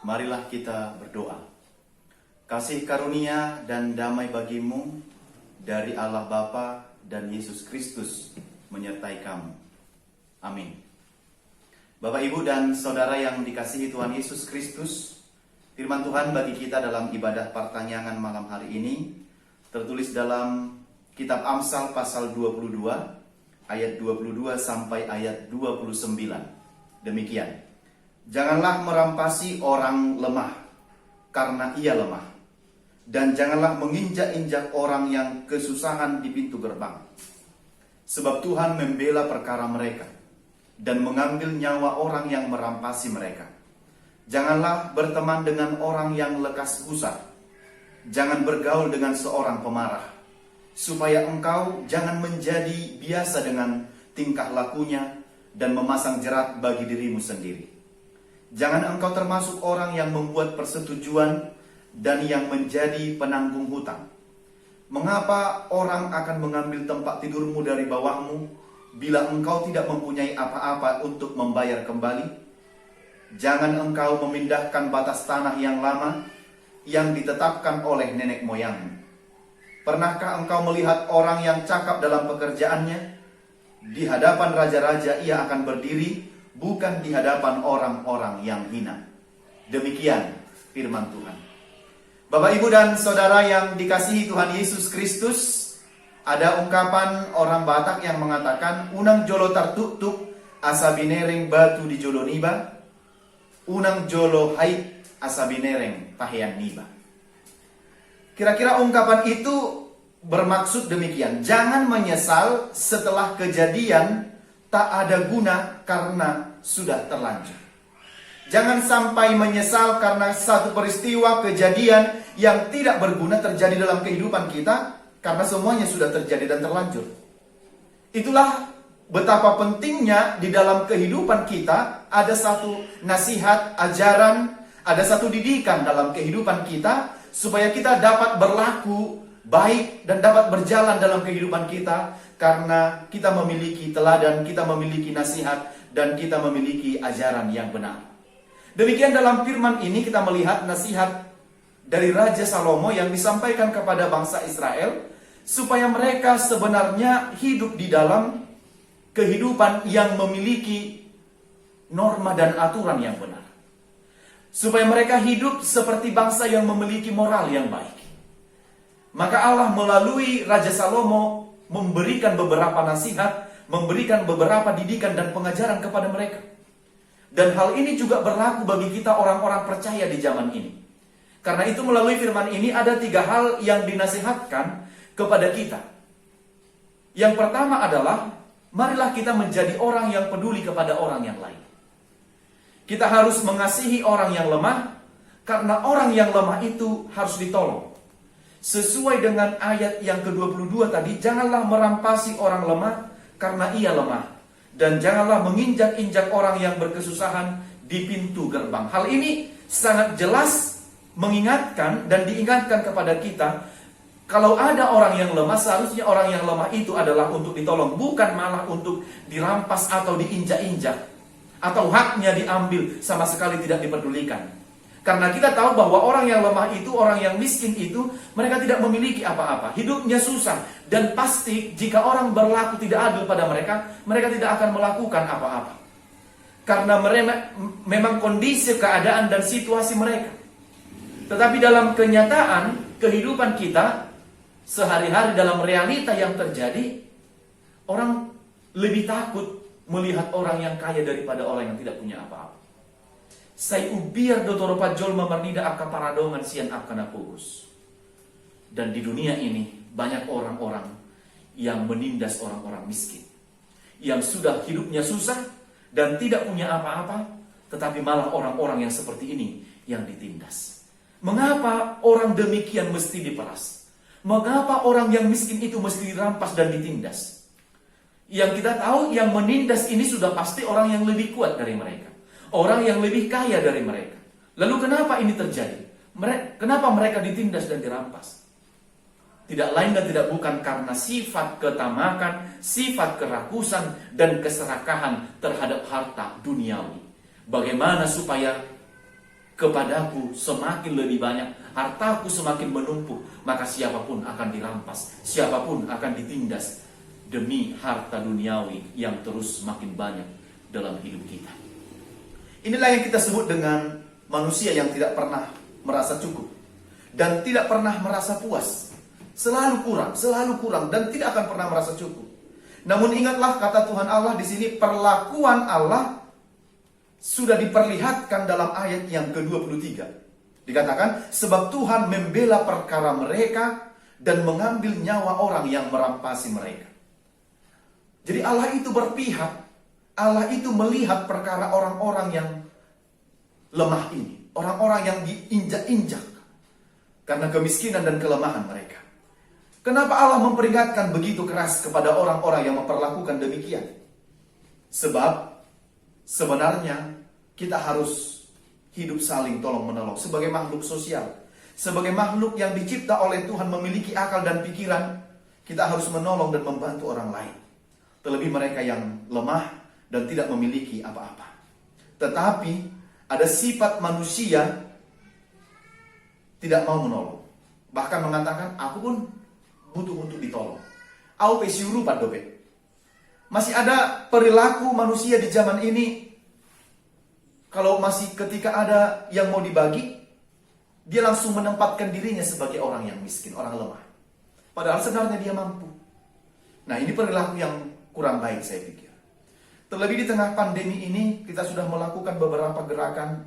Marilah kita berdoa. Kasih karunia dan damai bagimu dari Allah Bapa dan Yesus Kristus menyertai kamu. Amin. Bapak, Ibu, dan Saudara yang dikasihi Tuhan Yesus Kristus, firman Tuhan bagi kita dalam ibadah pertanyaan malam hari ini tertulis dalam kitab Amsal pasal 22 ayat 22 sampai ayat 29. Demikian. Janganlah merampasi orang lemah karena ia lemah, dan janganlah menginjak-injak orang yang kesusahan di pintu gerbang. Sebab Tuhan membela perkara mereka dan mengambil nyawa orang yang merampasi mereka. Janganlah berteman dengan orang yang lekas gusar. Jangan bergaul dengan seorang pemarah, supaya engkau jangan menjadi biasa dengan tingkah lakunya dan memasang jerat bagi dirimu sendiri. Jangan engkau termasuk orang yang membuat persetujuan dan yang menjadi penanggung hutang. Mengapa orang akan mengambil tempat tidurmu dari bawahmu bila engkau tidak mempunyai apa-apa untuk membayar kembali? Jangan engkau memindahkan batas tanah yang lama yang ditetapkan oleh nenek moyangmu. Pernahkah engkau melihat orang yang cakap dalam pekerjaannya? Di hadapan raja-raja ia akan berdiri, bukan di hadapan orang-orang yang hina. Demikian firman Tuhan. Bapak, Ibu, dan Saudara yang dikasihi Tuhan Yesus Kristus, ada ungkapan orang Batak yang mengatakan, unang jolo tartuk-tuk asabinereng batu di jolo niba, unang jolo haid asabinereng pahean niba. Kira-kira ungkapan itu bermaksud demikian. Jangan menyesal setelah kejadian tak ada guna karena sudah terlanjur. Jangan sampai menyesal karena satu peristiwa kejadian yang tidak berguna terjadi dalam kehidupan kita, karena semuanya sudah terjadi dan terlanjur. Itulah betapa pentingnya di dalam kehidupan kita ada satu nasihat, ajaran, ada satu didikan dalam kehidupan kita supaya kita dapat berlaku baik dan dapat berjalan dalam kehidupan kita, karena kita memiliki teladan, kita memiliki nasihat, dan kita memiliki ajaran yang benar. Demikian dalam firman ini kita melihat nasihat dari Raja Salomo yang disampaikan kepada bangsa Israel, supaya mereka sebenarnya hidup di dalam kehidupan yang memiliki norma dan aturan yang benar. Supaya mereka hidup seperti bangsa yang memiliki moral yang baik. Maka Allah melalui Raja Salomo memberikan beberapa nasihat, memberikan beberapa didikan dan pengajaran kepada mereka. Dan hal ini juga berlaku bagi kita orang-orang percaya di zaman ini. Karena itu melalui firman ini ada 3 hal yang dinasihatkan kepada kita. Yang pertama adalah, marilah kita menjadi orang yang peduli kepada orang yang lain. Kita harus mengasihi orang yang lemah, karena orang yang lemah itu harus ditolong. Sesuai dengan ayat yang ke-22 tadi, janganlah merampasi orang lemah karena ia lemah. Dan janganlah menginjak-injak orang yang berkesusahan di pintu gerbang. Hal ini sangat jelas mengingatkan dan diingatkan kepada kita, kalau ada orang yang lemah, seharusnya orang yang lemah itu adalah untuk ditolong, bukan malah untuk dirampas atau diinjak-injak, atau haknya diambil, sama sekali tidak dipedulikan. Karena kita tahu bahwa orang yang lemah itu, orang yang miskin itu, mereka tidak memiliki apa-apa. Hidupnya susah. Dan pasti jika orang berlaku tidak adil pada mereka, mereka tidak akan melakukan apa-apa. Karena mereka memang kondisi, keadaan, dan situasi mereka. Tetapi dalam kenyataan, kehidupan kita, sehari-hari dalam realita yang terjadi, orang lebih takut melihat orang yang kaya daripada orang yang tidak punya apa-apa. Say ubir dotoro pajol mamardida akka paradongan sian akana pugus. Dan di dunia ini banyak orang-orang yang menindas orang-orang miskin, yang sudah hidupnya susah dan tidak punya apa-apa, tetapi malah orang-orang yang seperti ini yang ditindas. Mengapa orang demikian mesti diperas? Mengapa orang yang miskin itu mesti dirampas dan ditindas? Yang kita tahu, yang menindas ini sudah pasti orang yang lebih kuat dari mereka, orang yang lebih kaya dari mereka. Lalu kenapa ini terjadi? Kenapa mereka ditindas dan dirampas? Tidak lain dan tidak bukan karena sifat ketamakan, sifat kerakusan, dan keserakahan terhadap harta duniawi. Bagaimana supaya kepadaku semakin lebih banyak, hartaku semakin menumpuk, maka siapapun akan dirampas, siapapun akan ditindas demi harta duniawi yang terus makin banyak dalam hidup kita. Inilah yang kita sebut dengan manusia yang tidak pernah merasa cukup dan tidak pernah merasa puas. Selalu kurang dan tidak akan pernah merasa cukup. Namun ingatlah kata Tuhan Allah di sini, perlakuan Allah sudah diperlihatkan dalam ayat yang ke-23. Dikatakan, sebab Tuhan membela perkara mereka dan mengambil nyawa orang yang merampasi mereka. Jadi Allah itu berpihak, Allah itu melihat perkara orang-orang yang lemah ini, orang-orang yang diinjak-injak karena kemiskinan dan kelemahan mereka. Kenapa Allah memperingatkan begitu keras kepada orang-orang yang memperlakukan demikian? Sebab sebenarnya kita harus hidup saling tolong-menolong sebagai makhluk sosial. Sebagai makhluk yang dicipta oleh Tuhan memiliki akal dan pikiran, kita harus menolong dan membantu orang lain. Terlebih mereka yang lemah dan tidak memiliki apa-apa. Tetapi ada sifat manusia tidak mau menolong. Bahkan mengatakan, aku pun butuh untuk ditolong. Aku pesiuru padope. Masih ada perilaku manusia di zaman ini, kalau masih ketika ada yang mau dibagi, dia langsung menempatkan dirinya sebagai orang yang miskin, orang lemah. Padahal sebenarnya dia mampu. Nah, ini perilaku yang kurang baik saya pikir. Terlebih di tengah pandemi ini, kita sudah melakukan beberapa gerakan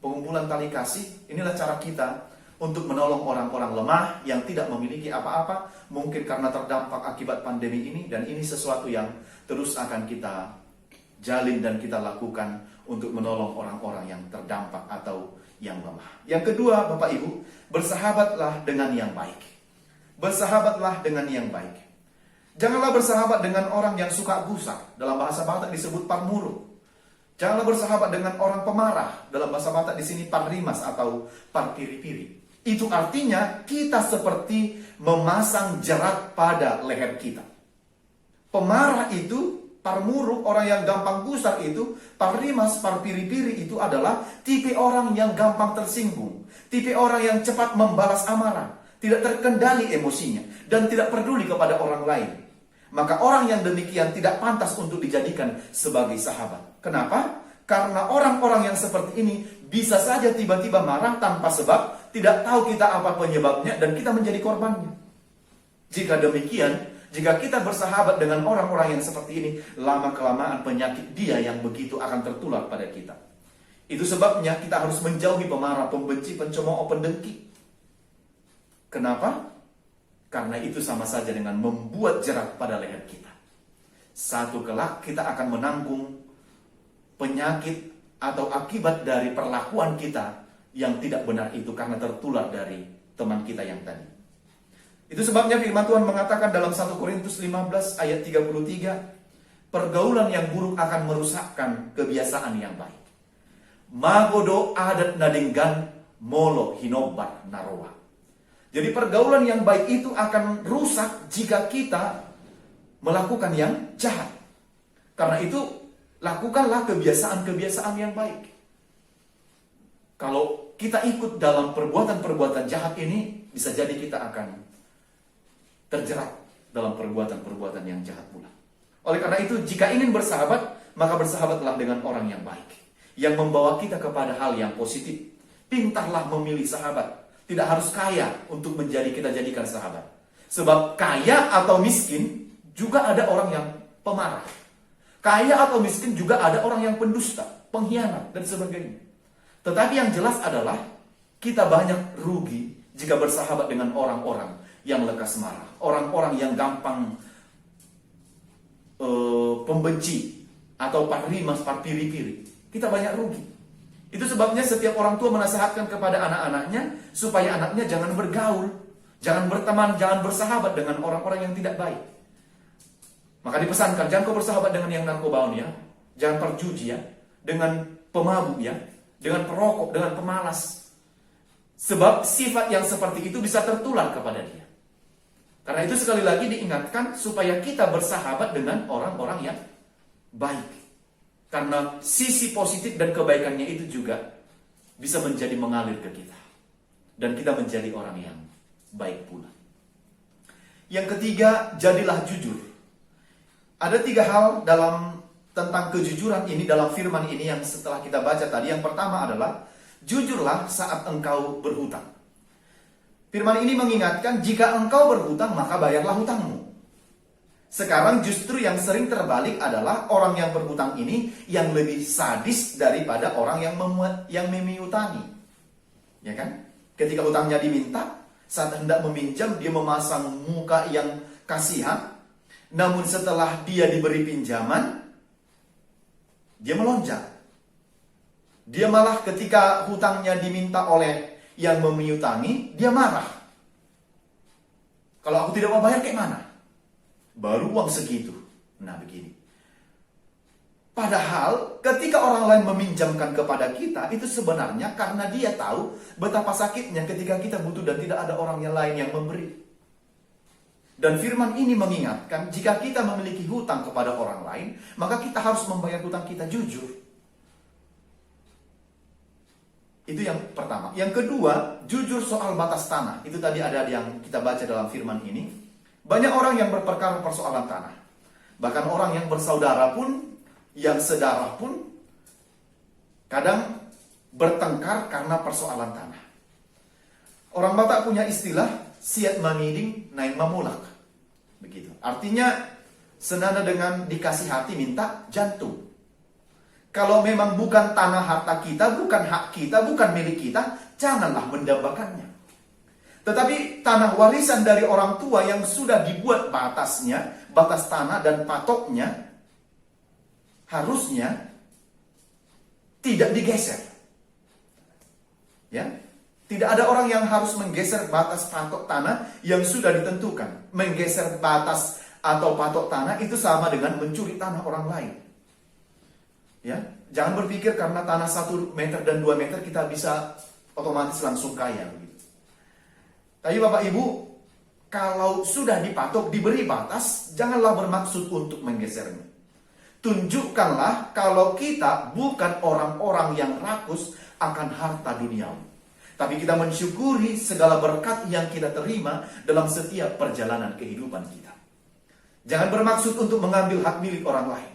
pengumpulan tali kasih. Inilah cara kita untuk menolong orang-orang lemah yang tidak memiliki apa-apa, mungkin karena terdampak akibat pandemi ini, dan ini sesuatu yang terus akan kita jalin dan kita lakukan untuk menolong orang-orang yang terdampak atau yang lemah. Yang kedua, Bapak Ibu, bersahabatlah dengan yang baik. Bersahabatlah dengan yang baik. Janganlah bersahabat dengan orang yang suka gusar. Dalam bahasa Batak disebut parmuruk. Janganlah bersahabat dengan orang pemarah. Dalam bahasa Batak di sini parrimas atau parpiri-piri. Itu artinya kita seperti memasang jerat pada leher kita. Pemarah itu, parmuruk, orang yang gampang gusar itu, parrimas, parpiri-piri itu adalah tipe orang yang gampang tersinggung. Tipe orang yang cepat membalas amarah. Tidak terkendali emosinya dan tidak peduli kepada orang lain. Maka orang yang demikian tidak pantas untuk dijadikan sebagai sahabat. Kenapa? Karena orang-orang yang seperti ini bisa saja tiba-tiba marah tanpa sebab, tidak tahu kita apa penyebabnya, dan kita menjadi korbannya. Jika demikian, jika kita bersahabat dengan orang-orang yang seperti ini, lama-kelamaan penyakit dia yang begitu akan tertular pada kita. Itu sebabnya kita harus menjauhi pemarah, pembenci, pencemooh, pendengki. Kenapa? Karena itu sama saja dengan membuat jerat pada leher kita. Satu kelak kita akan menanggung penyakit atau akibat dari perlakuan kita yang tidak benar itu karena tertular dari teman kita yang tadi. Itu sebabnya firman Tuhan mengatakan dalam 1 Korintus 15 ayat 33, pergaulan yang buruk akan merusakkan kebiasaan yang baik. Magodo adat nadinggan molo hinobat narowa. Jadi pergaulan yang baik itu akan rusak jika kita melakukan yang jahat. Karena itu, lakukanlah kebiasaan-kebiasaan yang baik. Kalau kita ikut dalam perbuatan-perbuatan jahat ini, bisa jadi kita akan terjerat dalam perbuatan-perbuatan yang jahat pula. Oleh karena itu, jika ingin bersahabat, maka bersahabatlah dengan orang yang baik, yang membawa kita kepada hal yang positif. Pintarlah memilih sahabat. Tidak harus kaya untuk kita jadikan sahabat. Sebab kaya atau miskin juga ada orang yang pemarah. Kaya atau miskin juga ada orang yang pendusta, pengkhianat, dan sebagainya. Tetapi yang jelas adalah kita banyak rugi jika bersahabat dengan orang-orang yang lekas marah. Orang-orang yang gampang pembenci atau parrimas, parpiri-piri. Kita banyak rugi. Itu sebabnya setiap orang tua menasihatkan kepada anak-anaknya supaya anaknya jangan bergaul, jangan berteman, jangan bersahabat dengan orang-orang yang tidak baik. Maka dipesankan, jangan kau bersahabat dengan yang narkobaon ya, jangan perjuji ya, dengan pemabuk ya, dengan perokok, dengan pemalas. Sebab sifat yang seperti itu bisa tertular kepada dia. Karena itu sekali lagi diingatkan supaya kita bersahabat dengan orang-orang yang baik. Karena sisi positif dan kebaikannya itu juga bisa menjadi mengalir ke kita. Dan kita menjadi orang yang baik pula. Yang ketiga, jadilah jujur. Ada 3 hal tentang kejujuran ini dalam firman ini yang setelah kita baca tadi. Yang pertama adalah, jujurlah saat engkau berhutang. Firman ini mengingatkan, jika engkau berhutang maka bayarlah hutangmu. Sekarang justru yang sering terbalik adalah orang yang berhutang ini yang lebih sadis daripada orang yang memiutangi. Ya kan? Ketika hutangnya diminta, saat hendak meminjam, dia memasang muka yang kasihan. Namun setelah dia diberi pinjaman, dia melonjak. Dia malah ketika hutangnya diminta oleh yang memiutangi, dia marah. Kalau aku tidak mau bayar, kayak mana? Baru uang segitu. Nah, begini. Padahal ketika orang lain meminjamkan kepada kita, itu sebenarnya karena dia tahu betapa sakitnya ketika kita butuh dan tidak ada orang yang lain yang memberi. Dan firman ini mengingatkan, jika kita memiliki hutang kepada orang lain, maka kita harus membayar hutang kita jujur. Itu yang pertama. Yang kedua, jujur soal batas tanah. Itu tadi ada yang kita baca dalam firman ini. Banyak orang yang berperkara persoalan tanah. Bahkan orang yang bersaudara pun, yang sedarah pun, kadang bertengkar karena persoalan tanah. Orang Batak punya istilah, siat mangiding naik mamulak. Begitu. Artinya, senada dengan dikasih hati minta jantung. Kalau memang bukan tanah harta kita, bukan hak kita, bukan milik kita, janganlah mendambakannya. Tetapi tanah warisan dari orang tua yang sudah dibuat batasnya, batas tanah dan patoknya, harusnya tidak digeser. Ya, tidak ada orang yang harus menggeser batas patok tanah yang sudah ditentukan. Menggeser batas atau patok tanah itu sama dengan mencuri tanah orang lain. Ya, jangan berpikir karena tanah 1 meter dan 2 meter kita bisa otomatis langsung kaya. Tapi Bapak Ibu, kalau sudah dipatok, diberi batas, janganlah bermaksud untuk menggesernya. Tunjukkanlah kalau kita bukan orang-orang yang rakus akan harta duniawi. Tapi kita mensyukuri segala berkat yang kita terima dalam setiap perjalanan kehidupan kita. Jangan bermaksud untuk mengambil hak milik orang lain.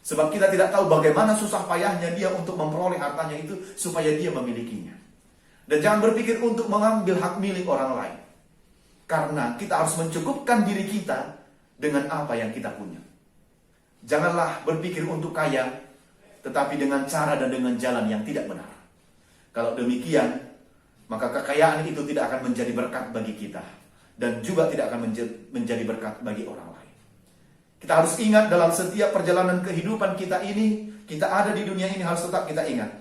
Sebab kita tidak tahu bagaimana susah payahnya dia untuk memperoleh hartanya itu supaya dia memilikinya. Dan jangan berpikir untuk mengambil hak milik orang lain. Karena kita harus mencukupkan diri kita dengan apa yang kita punya. Janganlah berpikir untuk kaya, tetapi dengan cara dan dengan jalan yang tidak benar. Kalau demikian, maka kekayaan itu tidak akan menjadi berkat bagi kita. Dan juga tidak akan menjadi berkat bagi orang lain. Kita harus ingat dalam setiap perjalanan kehidupan kita ini, kita ada di dunia ini harus tetap kita ingat.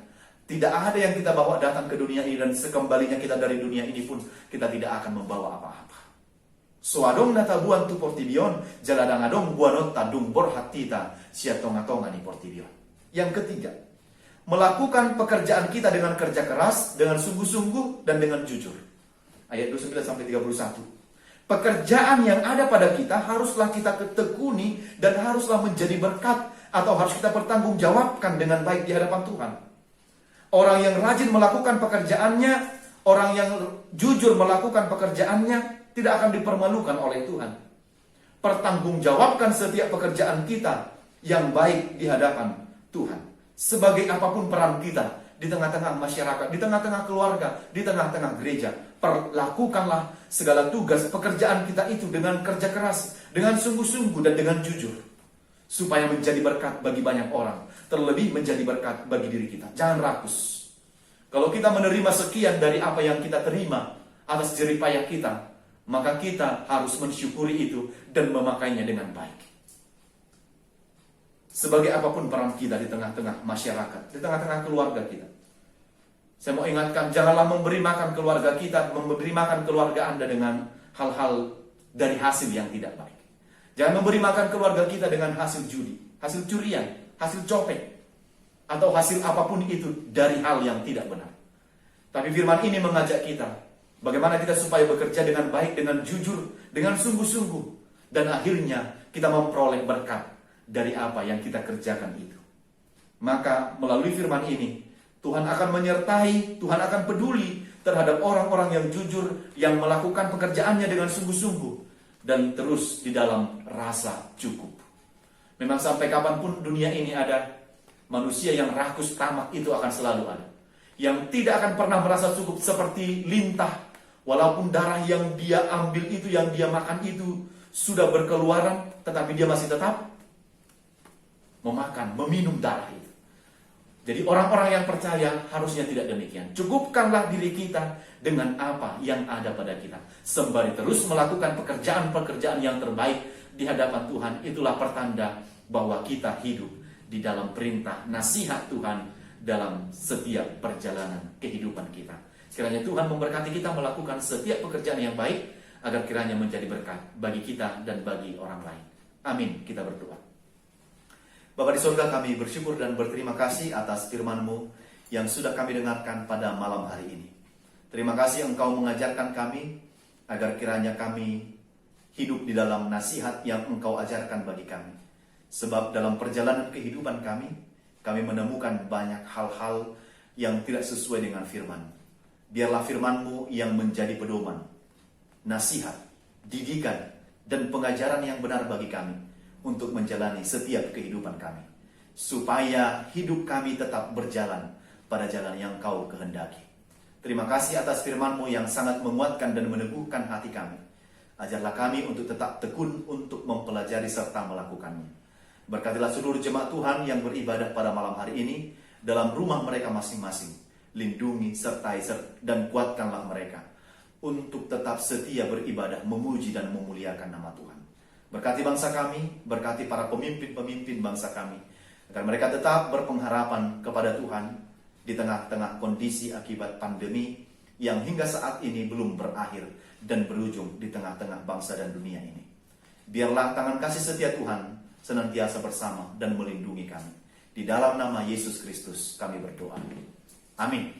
Tidak ada yang kita bawa datang ke dunia ini dan sekembalinya kita dari dunia ini pun kita tidak akan membawa apa-apa. Soadong natabuan tu portibion, jaladangadong buanot tadung borhatita, siatongatonga ni portibion. Yang ketiga, melakukan pekerjaan kita dengan kerja keras, dengan sungguh-sungguh dan dengan jujur. Ayat 29 sampai 31. Pekerjaan yang ada pada kita haruslah kita tekuni dan haruslah menjadi berkat atau harus kita pertanggungjawabkan dengan baik di hadapan Tuhan. Orang yang rajin melakukan pekerjaannya, orang yang jujur melakukan pekerjaannya tidak akan dipermalukan oleh Tuhan. Pertanggungjawabkan setiap pekerjaan kita yang baik di hadapan Tuhan. Sebagai apapun peran kita di tengah-tengah masyarakat, di tengah-tengah keluarga, di tengah-tengah gereja, perlakukanlah segala tugas pekerjaan kita itu dengan kerja keras, dengan sungguh-sungguh dan dengan jujur, supaya menjadi berkat bagi banyak orang, terlebih menjadi berkat bagi diri kita. Jangan rakus. Kalau kita menerima sekian dari apa yang kita terima atas jerih payah kita, maka kita harus mensyukuri itu dan memakainya dengan baik. Sebagai apapun peran kita di tengah-tengah masyarakat, di tengah-tengah keluarga kita. Saya mau ingatkan, janganlah memberi makan keluarga kita, memberi makan keluarga Anda dengan hal-hal dari hasil yang tidak baik. Jangan memberi makan keluarga kita dengan hasil judi, hasil curian, hasil copet, atau hasil apapun itu dari hal yang tidak benar. Tapi firman ini mengajak kita, bagaimana kita supaya bekerja dengan baik, dengan jujur, dengan sungguh-sungguh. Dan akhirnya kita memperoleh berkat dari apa yang kita kerjakan itu. Maka melalui firman ini, Tuhan akan menyertai, Tuhan akan peduli terhadap orang-orang yang jujur, yang melakukan pekerjaannya dengan sungguh-sungguh, dan terus di dalam rasa cukup. Memang sampai kapanpun dunia ini ada, manusia yang rakus tamak itu akan selalu ada. Yang tidak akan pernah merasa cukup seperti lintah, walaupun darah yang dia ambil itu, yang dia makan itu sudah berkeluaran, tetapi dia masih tetap memakan, meminum darah itu. Jadi orang-orang yang percaya harusnya tidak demikian. Cukupkanlah diri kita dengan apa yang ada pada kita, sembari terus melakukan pekerjaan-pekerjaan yang terbaik di hadapan Tuhan. Itulah pertanda bahwa kita hidup di dalam perintah nasihat Tuhan dalam setiap perjalanan kehidupan kita. Kiranya Tuhan memberkati kita melakukan setiap pekerjaan yang baik, agar kiranya menjadi berkat bagi kita dan bagi orang lain. Amin. Kita berdoa. Bapa di surga, kami bersyukur dan berterima kasih atas firman-Mu yang sudah kami dengarkan pada malam hari ini. Terima kasih Engkau mengajarkan kami agar kiranya kami hidup di dalam nasihat yang Engkau ajarkan bagi kami. Sebab dalam perjalanan kehidupan kami menemukan banyak hal-hal yang tidak sesuai dengan firman. Biarlah firman-Mu yang menjadi pedoman, nasihat, didikan, dan pengajaran yang benar bagi kami untuk menjalani setiap kehidupan kami, supaya hidup kami tetap berjalan pada jalan yang Kau kehendaki. Terima kasih atas firman-Mu yang sangat menguatkan dan meneguhkan hati kami. Ajarlah kami untuk tetap tekun untuk mempelajari serta melakukannya. Berkatilah seluruh jemaat Tuhan yang beribadah pada malam hari ini dalam rumah mereka masing-masing. Lindungi, sertai, dan kuatkanlah mereka untuk tetap setia beribadah, memuji dan memuliakan nama Tuhan. Berkati bangsa kami, berkati para pemimpin-pemimpin bangsa kami, agar mereka tetap berpengharapan kepada Tuhan di tengah-tengah kondisi akibat pandemi yang hingga saat ini belum berakhir dan berujung di tengah-tengah bangsa dan dunia ini. Biarlah tangan kasih setia Tuhan senantiasa bersama dan melindungi kami. Di dalam nama Yesus Kristus kami berdoa. Amin.